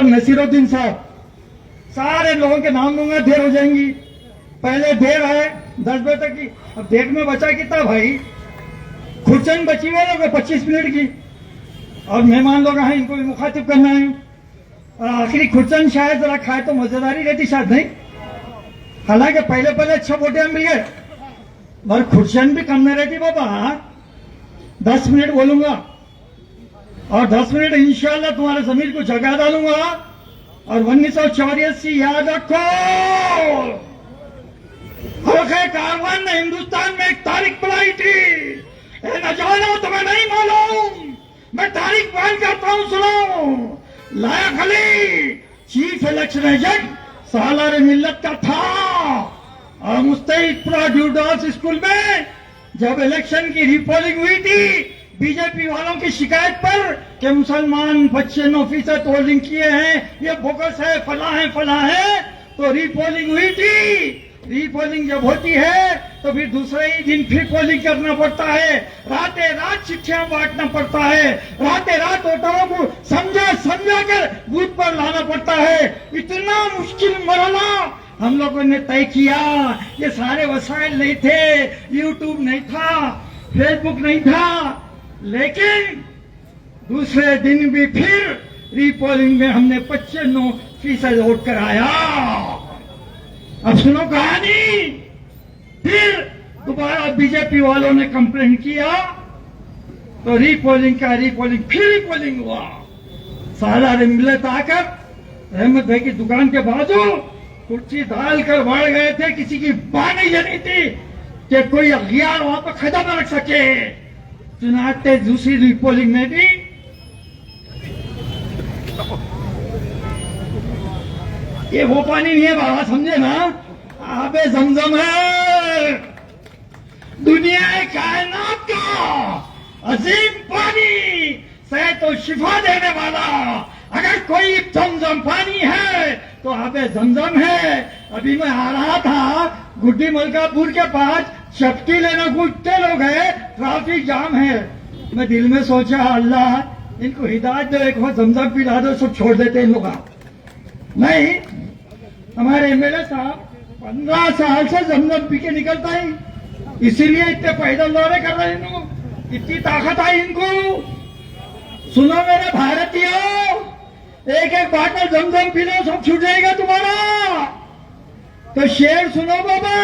नसीरुद्दीन साहब, सारे लोगों के नाम लूंगा, देर हो जाएंगी। पहले देर आए 10 बजे तक की, अब देर में बचा कितना भाई? खुर्चन बची हुई लोग 25 मिनट की, और मेहमान लोग हैं, इनको भी मुखातिब करना है। और आखिरी खुर्चन शायद जरा खाए तो मजेदारी रहती, शायद नहीं। हालांकि पहले पहले अच्छा वोटे मिल गए, मगर खुर्चन भी कम नहीं रहती बाबा। 10 मिनट बोलूंगा और 10 मिनट इंशाल्लाह तुम्हारे जमीर को जगा डालूंगा। और 1984 याद रखो, कारवान ने हिंदुस्तान में एक तारीख बुलाई थी। न जानो तुम्हें नहीं मालूम, मैं तारीख बयान करता हूं, सुनो। लायक अली चीफ इलेक्शन एजेंट सालार मिल्लत का था, और मुस्तैदपुरा ड्यूडास स्कूल में जब इलेक्शन की रिपोलिंग हुई थी बीजेपी वालों की शिकायत पर कि मुसलमान बच्चे 9% पोलिंग किए हैं, ये बोगस है, फला है, तो रिपोलिंग हुई थी। रिपोलिंग जब होती है तो फिर दूसरे ही दिन फिर पोलिंग करना पड़ता है, रातें रात चिट्ठियां बांटना पड़ता है, रातें रात वोटरों को समझा कर बूथ पर लाना पड़ता है। इतना मुश्किल मरहला हम लोगों ने तय किया। ये सारे वसाइल नहीं थे, यूट्यूब नहीं था, फेसबुक नहीं था, लेकिन दूसरे दिन भी फिर रीपोलिंग में हमने 95% वोट कराया। अब सुनो कहानी। फिर दोबारा बीजेपी वालों ने कंप्लेंट किया तो रिपोलिंग फिर रिपोलिंग हुआ। सारा मिलत आकर रहमत भाई की दुकान के बाजू कुर्सी डालकर बढ़ गए थे। किसी की बात नहीं जनी थी कि कोई अखियार वहां पर खड़ा न रख सके। चुनाते दूसरी रिपोलिंग में भी ये वो पानी नहीं है बाबा, समझे ना? आबे जमजम है, दुनिया कायनात का अजीम पानी से तो शिफा देने वाला। अगर कोई जमजम पानी है तो आबे जमजम है। अभी मैं आ रहा था गुड्डी मलकापुर के पास, चपटी लेना कुत्ते लोग है, ट्रैफिक जाम है। मैं दिल में सोचा अल्लाह इनको हिदायत दे, एक बार जमजम पिला दो, सब छोड़ देते इन लोग। नहीं, हमारे एमएलए साहब 15 साल से जमजम पी के निकलता ही, इसीलिए इतने पैदल दौरे कर रहे हैं, इतनी ताकत आई इनको। सुनो मेरे भारतीयों, एक एक बाटल जमजम पी लो, सब छूट जाएगा तुम्हारा। तो शेर सुनो बाबा,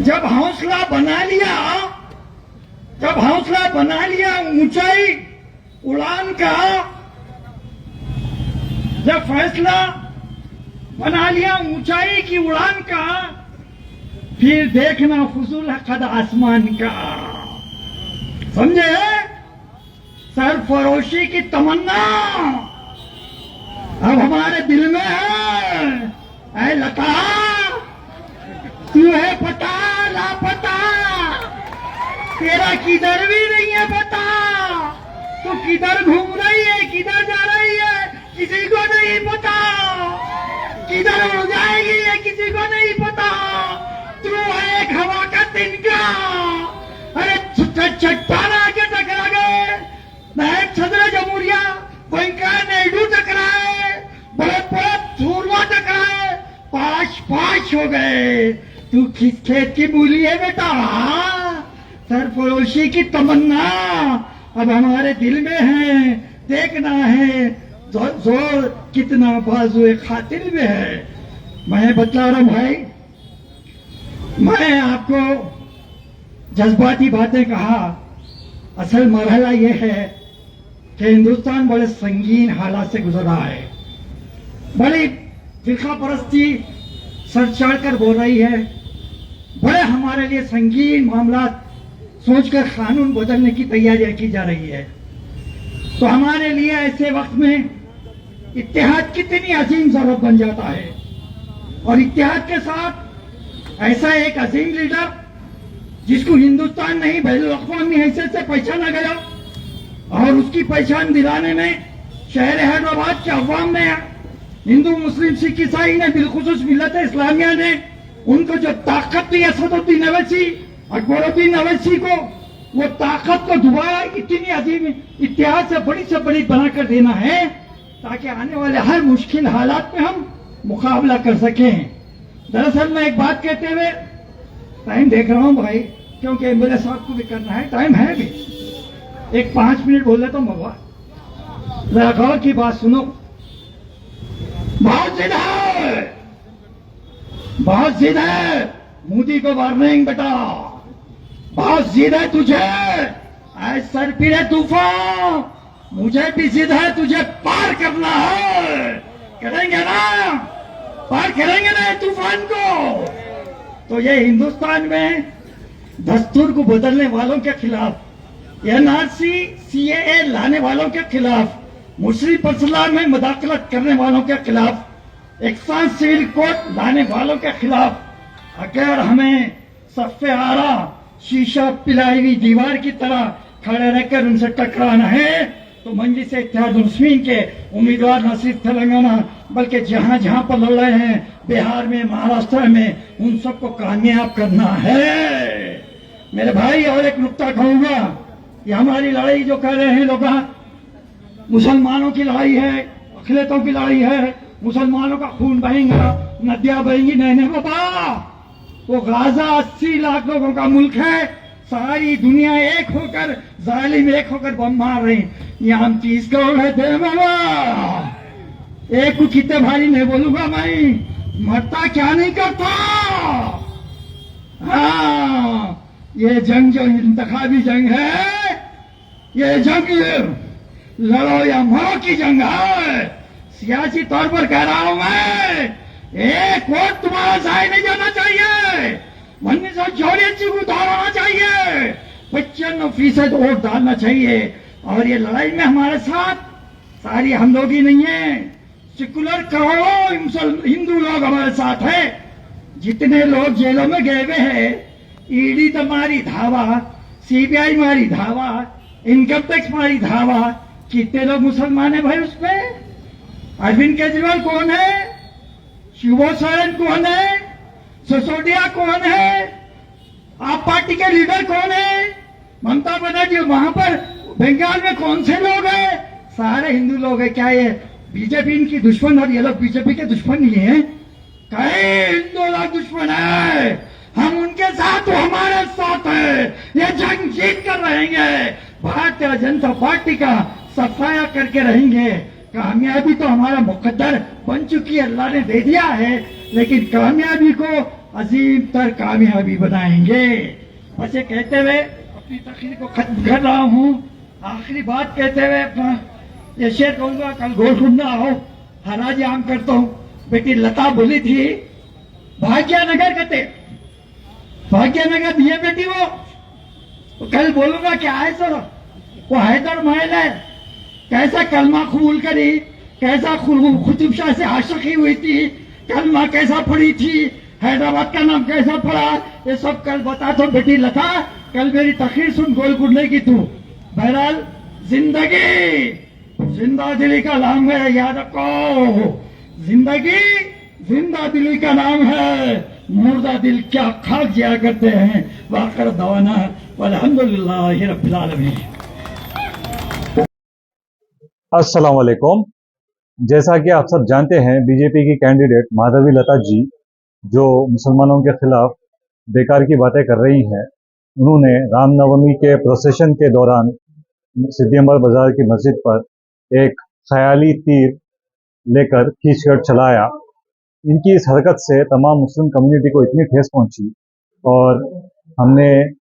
जब हौसला बना लिया ऊंचाई उड़ान का, जब फैसला बना लिया ऊंचाई की उड़ान का, फिर देखना फुजूल है कद आसमान का। समझे? सरफरोशी की तमन्ना अब हमारे दिल में है। ऐ लता, तू है पता लापता, तेरा किधर भी नहीं है पता। तू किधर घूम रही है, किधर जा रही है, किसी को नहीं पता। किधर हो जाएगी ये किसी को नहीं पता। तू है एक हवा का तिनका, अरे चट्टान आके टकरा गए, नायक छद्र जमूरिया वेंकैया नायडू टकराए, बड़े बड़े सूरमा टकराए, पाश हो गए। तू किस खेत की मूली है बेटा? सरफरोशी की तमन्ना अब हमारे दिल में है। देखना है जोर कितना बाजुए खातिर में है। मैं बतला रहा हूं भाई, मैं आपको जज्बाती बातें कहा, असल मरहला यह है कि हिंदुस्तान बड़े संगीन हालात से गुजर रहा है। बड़ी फिरका परस्ती सर चढ़कर बोल रही है। बड़े हमारे लिए संगीन मामला सोचकर कानून बदलने की तैयारियां की जा रही है। तो हमारे लिए ऐसे वक्त में इत्तेहाद कितनी अजीम जरूरत बन जाता है। और इत्तेहाद के साथ ऐसा एक अजीम लीडर जिसको हिंदुस्तान नहीं बैनुल अक़वामी हैसियत से पहचाना गया, और उसकी पहचान दिलाने में शहर हैदराबाद के अवाम ने, हिंदू मुस्लिम सिख ईसाई ने, बिलखुसूस मिल्लत इस्लामिया ने उनको जो ताकत दी असदुद्दीन अवैसी, अकबरुद्दीन अवैसी को, वो ताकत को दोबारा इतनी अजीम इतिहास से बड़ी बनाकर देना है ताकि ताकि आने वाले हर मुश्किल हालात में हम मुकाबला कर सकें। दरअसल मैं एक बात कहते हुए टाइम देख रहा हूं भाई, क्योंकि मेरे साहब को भी करना है, टाइम है भी, एक 5 मिनट बोल लेता हूं बाबा, जरा गौर की बात सुनो। बहुत जिद है, बहुत जिद है, मोदी को वार्निंग बेटा, बहुत जिद है तुझे, आज सर पीड़े तूफान, मुझे भी जिद है, तुझे पार करना है, करेंगे ना, पार करेंगे ना तूफान को। तो ये हिंदुस्तान में दस्तूर को बदलने वालों के खिलाफ, एनआरसी सीएए लाने वालों के खिलाफ, मुस्लिम मसला में मुदाखलत करने वालों के खिलाफ, एक्सान सिविल कोड लाने वालों के खिलाफ अगर हमें सफ़े आरा शीशा पिलाई हुई दीवार की तरह खड़े रहकर उनसे टकराना है, तो मजलिस इत्तेहाद मुस्लिमीन के उम्मीदवार न सिर्फ तेलंगाना बल्कि जहां जहां पर लड़ रहे हैं, बिहार में, महाराष्ट्र में, उन सबको कामयाब करना है। मेरे भाई और एक नुक्ता कहूंगा, ये हमारी लड़ाई जो कर रहे हैं लोग, मुसलमानों की लड़ाई है, अखिलतों की लड़ाई है, मुसलमानों का खून बहेगा, नदियां बहेंगी, नहीं बाबा, वो गाजा 80 लाख लोगों का मुल्क है, सारी दुनिया एक होकर, जालिम एक होकर बम मार रही, यहाँ हम 30 करोड़ है दे बाबा, एक को कितने भारी नहीं बोलूंगा मैं, मरता क्या नहीं करता। हाँ, ये जंग जो इंतखाबी जंग है, ये जंग लड़ो या मरो की जंग है। सियासी तौर पर कह रहा हूं मैं, एक वोट तुम्हारा जाए नहीं जाना चाहिए, 1984 को डालना चाहिए, 95% वोट डालना चाहिए। और ये लड़ाई में हमारे साथ सारी हम लोग ही नहीं है, सेकुलर करोड़ों हिंदू लोग हमारे साथ है। जितने लोग जेलों में गए हुए हैं, ईडी तो मारी धावा, सीबीआई मारी धावा, इनकम टैक्स मारी धावा, कितने लोग मुसलमान है भाई उसमें? अरविंद केजरीवाल कौन है? शिवो सोरेन कौन है? सिसोदिया कौन है? आप पार्टी के लीडर कौन है? ममता बनर्जी वहां पर बंगाल में कौन से लोग हैं? सारे हिंदू लोग हैं। क्या ये बीजेपी इनकी दुश्मन और ये लोग बीजेपी के दुश्मन नहीं है? कहे हिंदू लोग दुश्मन है, हम उनके साथ, वो हमारे साथ है, ये जंग जीत कर रहेंगे, भारतीय जनता पार्टी का सफाया करके रहेंगे। कामयाबी तो हमारा मुकद्दर बन चुकी है, अल्लाह ने दे दिया है, लेकिन कामयाबी को अजीम तर कामयाबी बनाएंगे। ऐसे कहते हुए अपनी तकरीर को खत्म कर रहा हूँ। आखिरी बात कहते हुए अपना ये शेर कहूंगा, कल गोलकुंडा आओ, हराजी आम करता हूँ। बेटी लता बोली थी, भाग्यनगर कहते, भाग्यनगर दिए बेटी वो, तो कल बोलूंगा क्या है सर, वो हैदर महल है, कैसा कलमा कबूल करी, कैसा कुतुब शाह से आशिकी हुई थी, कलमा कैसा पढ़ी थी, हैदराबाद का नाम कैसा पड़ा, ये सब कल बता तो बेटी लता, कल मेरी तकरीर सुन गोलकुंडे की तू। बहरहाल जिंदगी जिंदा दिली का नाम है, याद रखो, जिंदगी जिंदा दिली का नाम है, मुर्दा दिल क्या खाक जिया करते हैं। वाखिर दवाना वल्हम्दुलिल्लाहि रब्बिल आलमीन। अस्सलाम वालेकुम। जैसा कि आप सब जानते हैं, बीजेपी की कैंडिडेट माधवी लता जी जो मुसलमानों के खिलाफ बेकार की बातें कर रही हैं, उन्होंने रामनवमी के प्रोसेशन के दौरान सिद्दीअमर बाजार की मस्जिद पर एक ख्याली तीर लेकर खींचकर चलाया। इनकी इस हरकत से तमाम मुस्लिम कम्युनिटी को इतनी ठेस पहुंची और हमने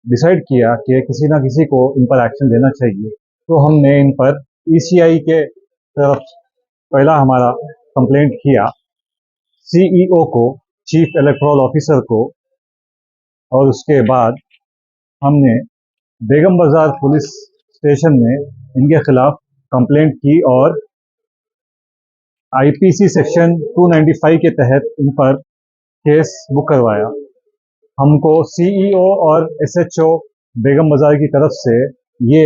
डिसाइड किया कि किसी ना किसी को इन पर एक्शन लेना चाहिए। तो हमने इन पर ईसीआई के तरफ पहला हमारा कंप्लेंट किया, सीईओ को, चीफ इलेक्टोरल ऑफिसर को, और उसके बाद हमने बेगम बाजार पुलिस स्टेशन में इनके खिलाफ कंप्लेंट की और आईपीसी सेक्शन 295 के तहत इन पर केस बुक करवाया। हमको सीईओ और एसएचओ बेगम बाजार की तरफ से ये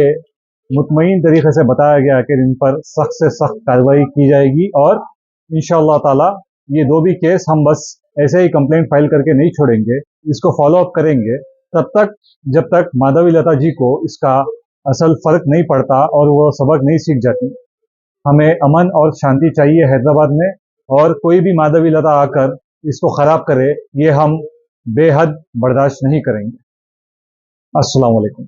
मुतमईन तरीके से बताया गया कि इन पर सख्त से सख्त कार्रवाई की जाएगी और इंशाअल्लाह ताला ये दो भी केस हम बस ऐसे ही कंप्लेंट फाइल करके नहीं छोड़ेंगे, इसको फॉलो अप करेंगे तब तक जब तक माधवी लता जी को इसका असल फर्क नहीं पड़ता और वो सबक नहीं सीख जाती। हमें अमन और शांति चाहिए हैदराबाद में, और कोई भी माधवी लता आकर इसको खराब करे, ये हम बेहद बर्दाश्त नहीं करेंगे। अस्सलाम वालेकुम।